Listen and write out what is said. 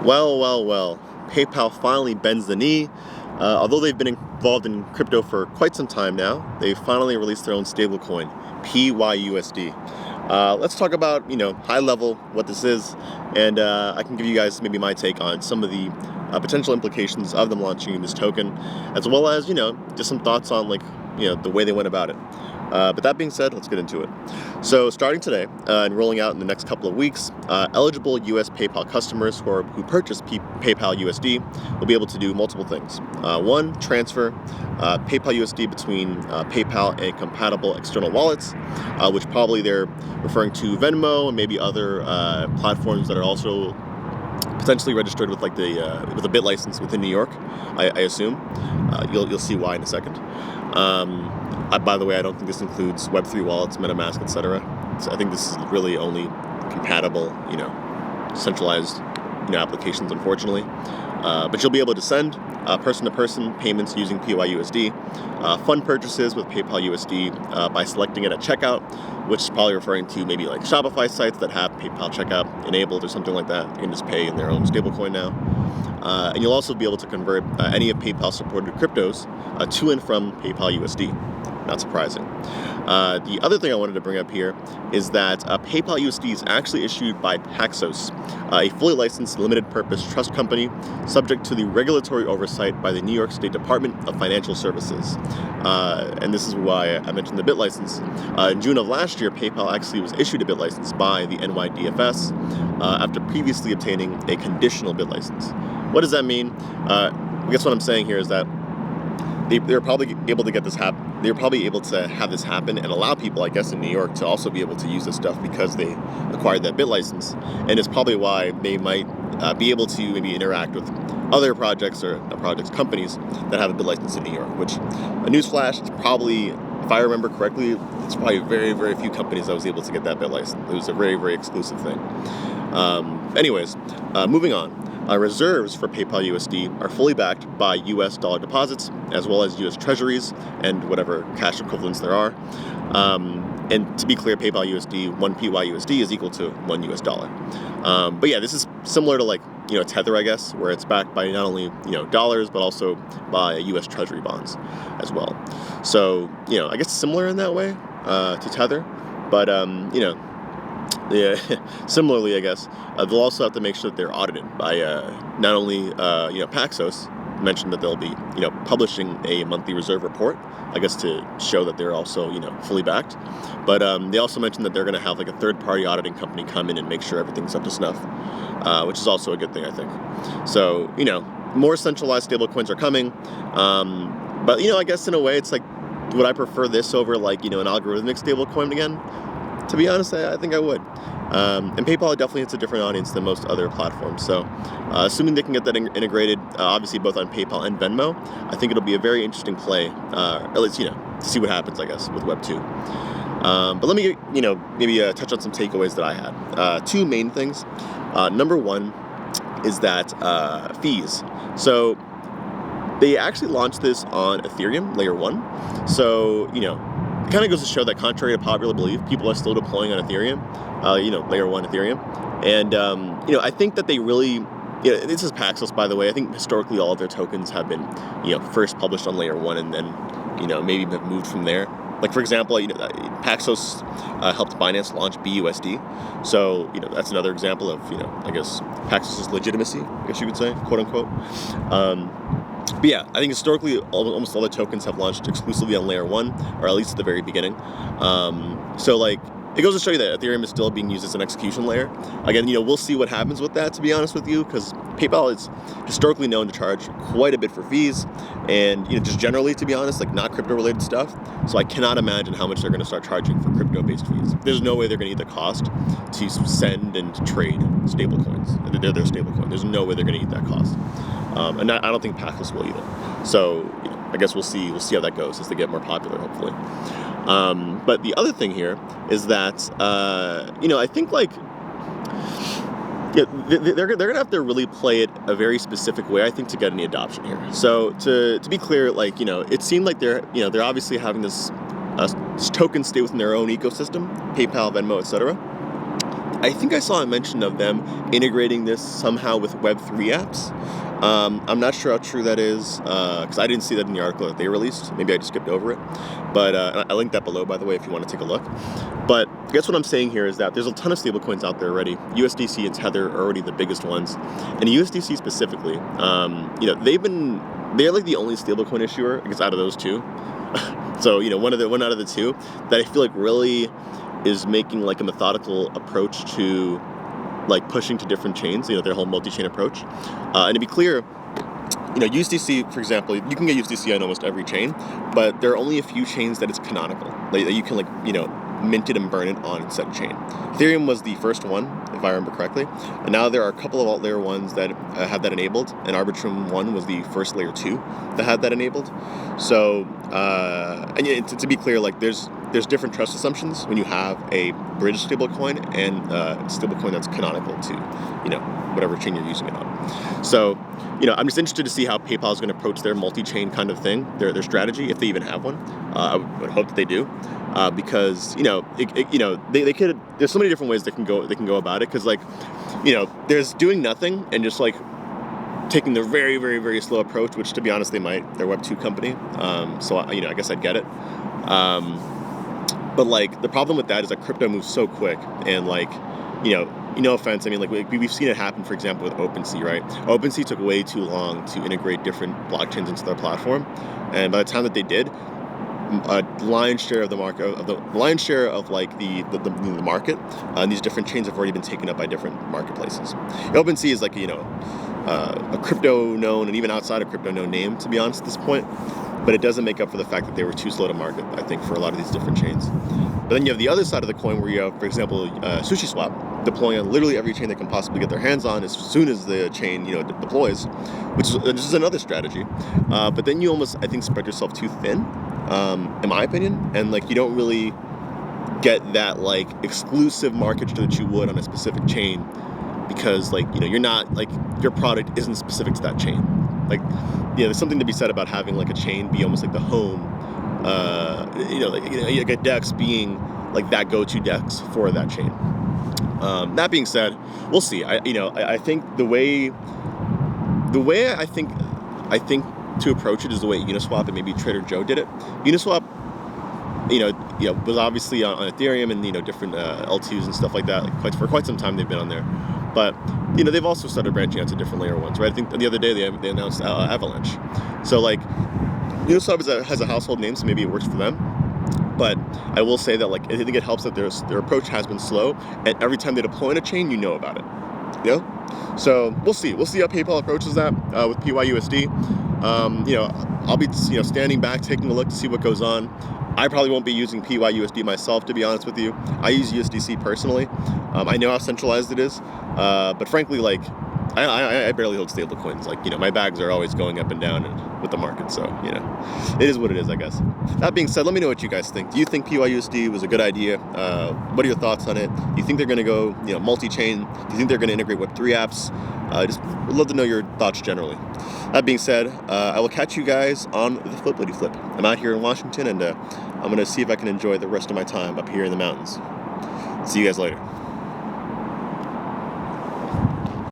Well. PayPal finally bends the knee. Although they've been involved in crypto for quite some time now, they finally released their own stablecoin, PYUSD. Let's talk about, high level what this is, and I can give you guys maybe my take on some of the potential implications of them launching this token, as well as, just some thoughts on the way they went about it. But that being said, let's get into it. So starting today and rolling out in the next couple of weeks, eligible US PayPal customers who purchase PayPal USD will be able to do multiple things. One, transfer PayPal USD between PayPal and compatible external wallets, which probably they're referring to Venmo and maybe other platforms that are also potentially registered with with a bit license within New York, I assume. You'll see why in a second. By the way, I don't think this includes Web3 wallets, MetaMask, etc. So I think this is really only compatible, centralized, applications, unfortunately. But you'll be able to send person-to-person payments using PYUSD, fund purchases with PayPal USD by selecting it at checkout, which is probably referring to maybe like Shopify sites that have PayPal checkout enabled or something like that. You can just pay in their own stablecoin now. And you'll also be able to convert any of PayPal supported cryptos to and from PayPal USD. Not surprising. The other thing I wanted to bring up here is that PayPal USD is actually issued by Paxos, a fully licensed limited purpose trust company subject to the regulatory oversight by the New York State Department of Financial Services. And this is why I mentioned the bit license. In June of last year, PayPal actually was issued a bit license by the NYDFS after previously obtaining a conditional bit license. What does that mean? I guess what I'm saying here is that they're probably able to get this happen. They're probably able to have this happen and allow people, I guess, in New York to also be able to use this stuff because they acquired that bit license. And it's probably why they might be able to maybe interact with other projects or companies that have a bit license in New York, which, a newsflash, it's probably, if I remember correctly, it's probably very, very few companies that was able to get that bit license. It was a very, very exclusive thing. Anyways, moving on. Reserves for PayPal USD are fully backed by US dollar deposits, as well as US treasuries and whatever cash equivalents there are. And to be clear, PayPal USD, 1 PYUSD is equal to $1 US. But yeah, this is similar to Tether, I guess, where it's backed by not only, dollars, but also by US treasury bonds as well. So, I guess similar in that way to Tether, but, yeah, similarly, I guess, they'll also have to make sure that they're audited by not only, Paxos mentioned that they'll be, publishing a monthly reserve report, I guess to show that they're also, fully backed. But they also mentioned that they're going to have a third-party auditing company come in and make sure everything's up to snuff, which is also a good thing, I think. So, more centralized stablecoins are coming. But, I guess in a way, it's would I prefer this over an algorithmic stablecoin again? To be honest, I think I would. And PayPal definitely hits a different audience than most other platforms. So assuming they can get that integrated, obviously both on PayPal and Venmo, I think it'll be a very interesting play, at least, to see what happens, I guess, with Web 2. But let me, maybe touch on some takeaways that I had. Two main things. Number one is that fees. So they actually launched this on Ethereum, layer 1. So, it kind of goes to show that contrary to popular belief, people are still deploying on Ethereum, layer 1 Ethereum. And, I think that they really, this is Paxos, by the way. I think historically all of their tokens have been, first published on layer 1 and then, maybe have moved from there. For example, Paxos helped Binance launch BUSD. So, that's another example of, I guess, Paxos' legitimacy, I guess you could say, quote unquote. But yeah, I think historically almost all the tokens have launched exclusively on layer 1, or at least at the very beginning. So it goes to show you that Ethereum is still being used as an execution layer. Again, we'll see what happens with that, to be honest with you, because PayPal is historically known to charge quite a bit for fees, and just generally, to be honest, not crypto-related stuff. So I cannot imagine how much they're going to start charging for crypto-based fees. There's no way they're going to eat the cost to send and trade stablecoins. They're their stablecoin. There's no way they're going to eat that cost. And I don't think Paxos will either. So I guess we'll see how that goes as they get more popular, hopefully. But the other thing here is that I think they're gonna have to really play it a very specific way, I think, to get any adoption here. So to be clear, it seemed like they're obviously having this token stay within their own ecosystem, PayPal, Venmo, etc. I think I saw a mention of them integrating this somehow with Web3 apps. I'm not sure how true that is, because I didn't see that in the article that they released. Maybe I just skipped over it. But I linked that below, by the way, if you want to take a look. But I guess what I'm saying here is that there's a ton of stablecoins out there already. USDC and Tether are already the biggest ones. And USDC specifically, they're like the only stablecoin issuer, I guess, out of those two. So, one out of the two that I feel like really is making like a methodical approach to like pushing to different chains, their whole multi-chain approach. And to be clear, USDC, for example, you can get USDC on almost every chain, but there are only a few chains that it's canonical, like that you can mint it and burn it on said chain. Ethereum was the first one, if I remember correctly, and now there are a couple of alt layer ones that have that enabled, and Arbitrum 1 was the first layer 2 that had that enabled. So, to be clear, like there's different trust assumptions when you have a bridge stablecoin and stablecoin that's canonical to, whatever chain you're using it on. So, I'm just interested to see how PayPal is going to approach their multi-chain kind of thing, their strategy, if they even have one. I would hope that they do, because they could. There's so many different ways they can go about it. Because there's doing nothing and just taking the very, very, very slow approach, which to be honest they might. They're a Web2 company, so I guess I'd get it. But the problem with that is that crypto moves so quick, and no offense, I mean, we've seen it happen, for example, with OpenSea, right? OpenSea took way too long to integrate different blockchains into their platform, and by the time that they did, a lion's share of the market, the market, and these different chains have already been taken up by different marketplaces. OpenSea is a crypto known, and even outside of crypto known name, to be honest, at this point. But it doesn't make up for the fact that they were too slow to market, I think, for a lot of these different chains. But then you have the other side of the coin where you have, for example, SushiSwap deploying on literally every chain they can possibly get their hands on as soon as the chain, deploys, which is another strategy. But then you almost, I think, spread yourself too thin, in my opinion, and you don't really get that exclusive market share that you would on a specific chain, because you're not your product isn't specific to that chain. There's something to be said about having a chain be almost like the home, like a DEX being that go-to DEX for that chain. That being said, we'll see. I think the way I think to approach it is the way Uniswap and maybe Trader Joe did it. Uniswap, was obviously on Ethereum and different L2s and stuff like that. For quite some time they've been on there. But they've also started branching out to different layer ones, right? I think the other day they announced Avalanche. So Uniswap has a household name, so maybe it works for them. But I will say that I think it helps that their approach has been slow, and every time they deploy on a chain, you know about it. So we'll see. We'll see how PayPal approaches that with PYUSD. I'll be standing back, taking a look to see what goes on. I probably won't be using PYUSD myself, to be honest with you. I use USDC personally. I know how centralized it is, but frankly, I barely hold stablecoins. My bags are always going up and down with the market, so it is what it is, I guess. That being said, let me know what you guys think. Do you think PYUSD was a good idea? What are your thoughts on it? Do you think they're going to go multi-chain? Do you think they're going to integrate Web3 apps? Just would love to know your thoughts generally. That being said, I will catch you guys on the flippity flip. I'm out here in Washington, and I'm going to see if I can enjoy the rest of my time up here in the mountains. See you guys later.